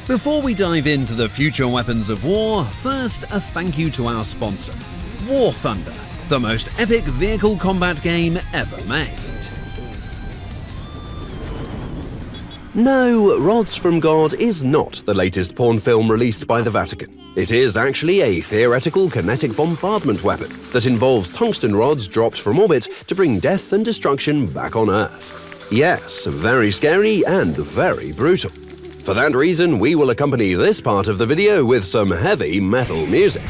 Before we dive into the future weapons of war, first a thank you to our sponsor, War Thunder, the most epic vehicle combat game ever made. No, Rods from God is not the latest porn film released by the Vatican. It is actually a theoretical kinetic bombardment weapon that involves tungsten rods dropped from orbit to bring death and destruction back on Earth. Yes, very scary and very brutal. For that reason, we will accompany this part of the video with some heavy metal music.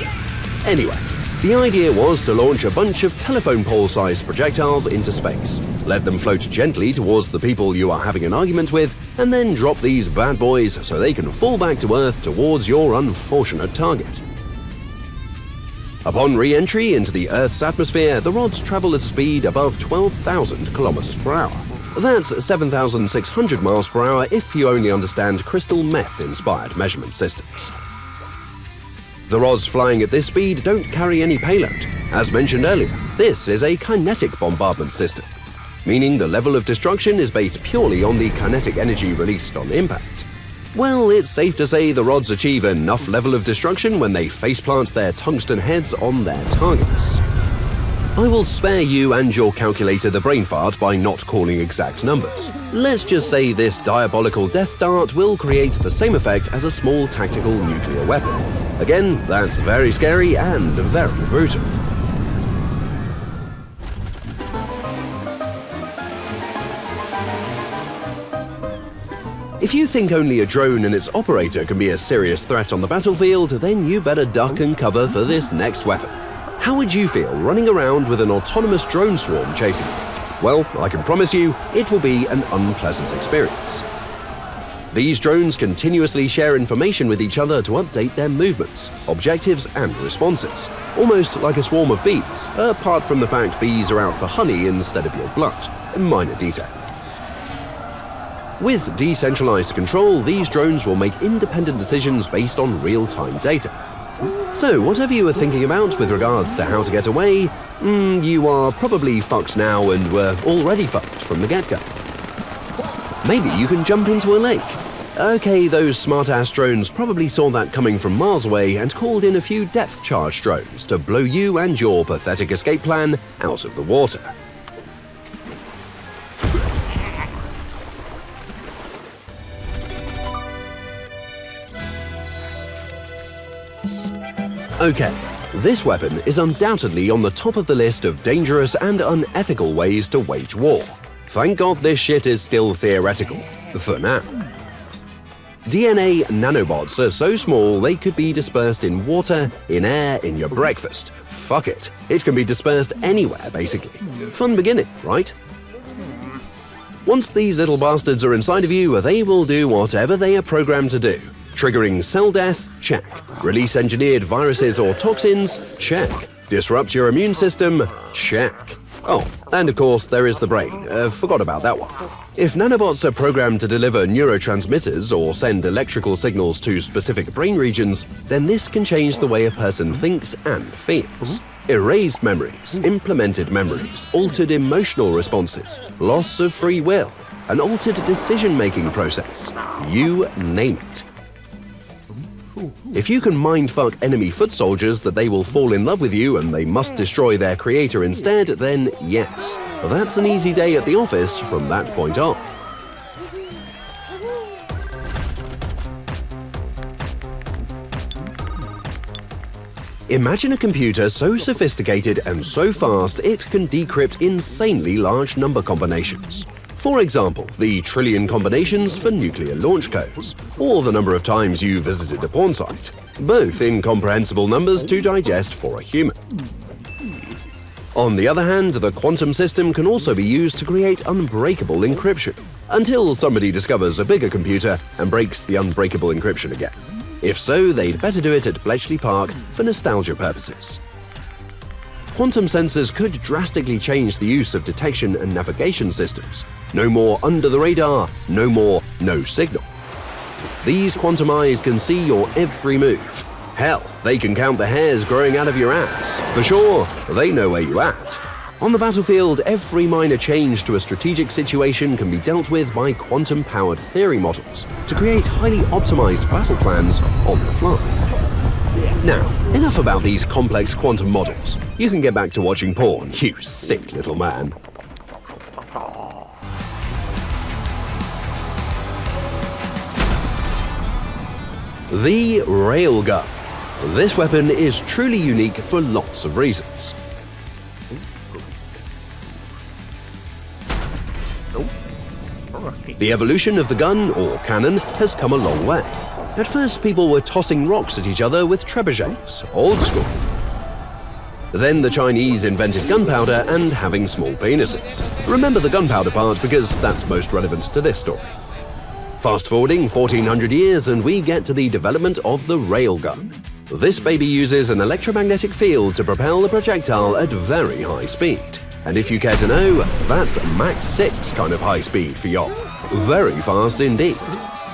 Anyway, the idea was to launch a bunch of telephone pole-sized projectiles into space, let them float gently towards the people you are having an argument with, and then drop these bad boys so they can fall back to Earth towards your unfortunate target. Upon re-entry into the Earth's atmosphere, the rods travel at speed above 12,000 kilometers per hour. That's 7,600 miles per hour if you only understand crystal meth-inspired measurement systems. The rods flying at this speed don't carry any payload. As mentioned earlier, this is a kinetic bombardment system, meaning the level of destruction is based purely on the kinetic energy released on impact. Well, it's safe to say the rods achieve enough level of destruction when they faceplant their tungsten heads on their targets. I will spare you and your calculator the brain fart by not calling exact numbers. Let's just say this diabolical death dart will create the same effect as a small tactical nuclear weapon. Again, that's very scary and very brutal. If you think only a drone and its operator can be a serious threat on the battlefield, then you better duck and cover for this next weapon. How would you feel running around with an autonomous drone swarm chasing you? Well, I can promise you, it will be an unpleasant experience. These drones continuously share information with each other to update their movements, objectives, and responses, almost like a swarm of bees, apart from the fact bees are out for honey instead of your blood. A minor detail. With decentralized control, these drones will make independent decisions based on real-time data. So, whatever you were thinking about with regards to how to get away, you are probably fucked now and were already fucked from the get-go. Maybe you can jump into a lake. Okay, those smart-ass drones probably saw that coming from miles away and called in a few depth-charge drones to blow you and your pathetic escape plan out of the water. Okay, this weapon is undoubtedly on the top of the list of dangerous and unethical ways to wage war. Thank God this shit is still theoretical, for now. DNA nanobots are so small they could be dispersed in water, in air, in your breakfast. Fuck it, it can be dispersed anywhere basically. Fun beginning, right? Once these little bastards are inside of you, they will do whatever they are programmed to do. Triggering cell death? Check. Release engineered viruses or toxins? Check. Disrupt your immune system? Check. Oh, and of course there is the brain. Forgot about that one. If nanobots are programmed to deliver neurotransmitters or send electrical signals to specific brain regions, then this can change the way a person thinks and feels. Erased memories, implemented memories, altered emotional responses, loss of free will, an altered decision-making process. You name it. If you can mindfuck enemy foot soldiers that they will fall in love with you and they must destroy their creator instead, then yes, that's an easy day at the office from that point on. Imagine a computer so sophisticated and so fast it can decrypt insanely large number combinations. For example, the trillion combinations for nuclear launch codes, or the number of times you visited a porn site, both incomprehensible numbers to digest for a human. On the other hand, the quantum system can also be used to create unbreakable encryption, until somebody discovers a bigger computer and breaks the unbreakable encryption again. If so, they'd better do it at Bletchley Park for nostalgia purposes. Quantum sensors could drastically change the use of detection and navigation systems. No more under the radar, no more no signal. These quantum eyes can see your every move. Hell, they can count the hairs growing out of your ass. For sure, they know where you're at. On the battlefield, every minor change to a strategic situation can be dealt with by quantum-powered theory models to create highly optimized battle plans on the fly. Now, enough about these complex quantum models. You can get back to watching porn, you sick little man. The Railgun. This weapon is truly unique for lots of reasons. The evolution of the gun, or cannon, has come a long way. At first, people were tossing rocks at each other with trebuchets, old school. Then the Chinese invented gunpowder and having small penises. Remember the gunpowder part because that's most relevant to this story. Fast forwarding 1400 years and we get to the development of the railgun. This baby uses an electromagnetic field to propel the projectile at very high speed. And if you care to know, that's Mach 6 kind of high speed for y'all. Very fast indeed.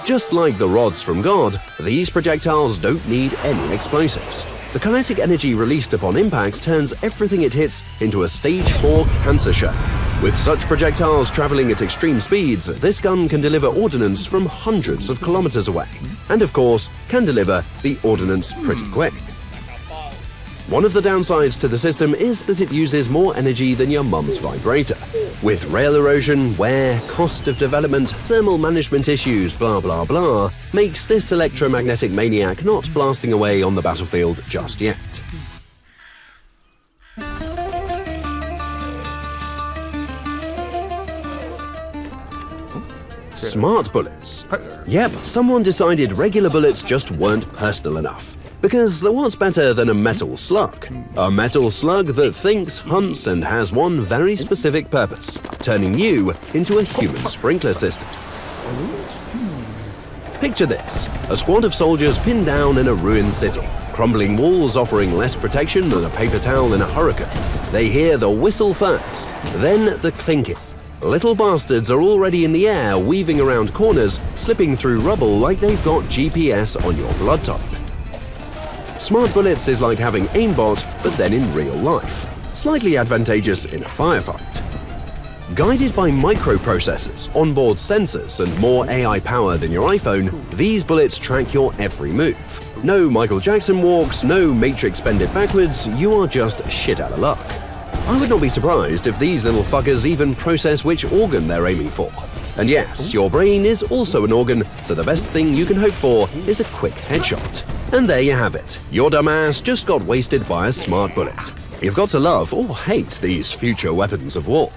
Just like the rods from God, these projectiles don't need any explosives. The kinetic energy released upon impact turns everything it hits into a stage 4 cancer show. With such projectiles traveling at extreme speeds, this gun can deliver ordnance from hundreds of kilometers away. And of course, can deliver the ordnance pretty quick. One of the downsides to the system is that it uses more energy than your mum's vibrator. With rail erosion, wear, cost of development, thermal management issues, blah blah blah, makes this electromagnetic maniac not blasting away on the battlefield just yet. Smart bullets. Yep, someone decided regular bullets just weren't personal enough. Because what's better than a metal slug? A metal slug that thinks, hunts, and has one very specific purpose: turning you into a human sprinkler system. Picture this: a squad of soldiers pinned down in a ruined city, crumbling walls offering less protection than a paper towel in a hurricane. They hear the whistle first, then the clinking. Little bastards are already in the air, weaving around corners, slipping through rubble like they've got GPS on your blood type. Smart bullets is like having aimbot, but then in real life. Slightly advantageous in a firefight. Guided by microprocessors, onboard sensors, and more AI power than your iPhone, these bullets track your every move. No Michael Jackson walks, no Matrix bended backwards, you are just shit out of luck. I would not be surprised if these little fuckers even process which organ they're aiming for. And yes, your brain is also an organ, so the best thing you can hope for is a quick headshot. And there you have it. Your dumbass just got wasted by a smart bullet. You've got to love or hate these future weapons of war.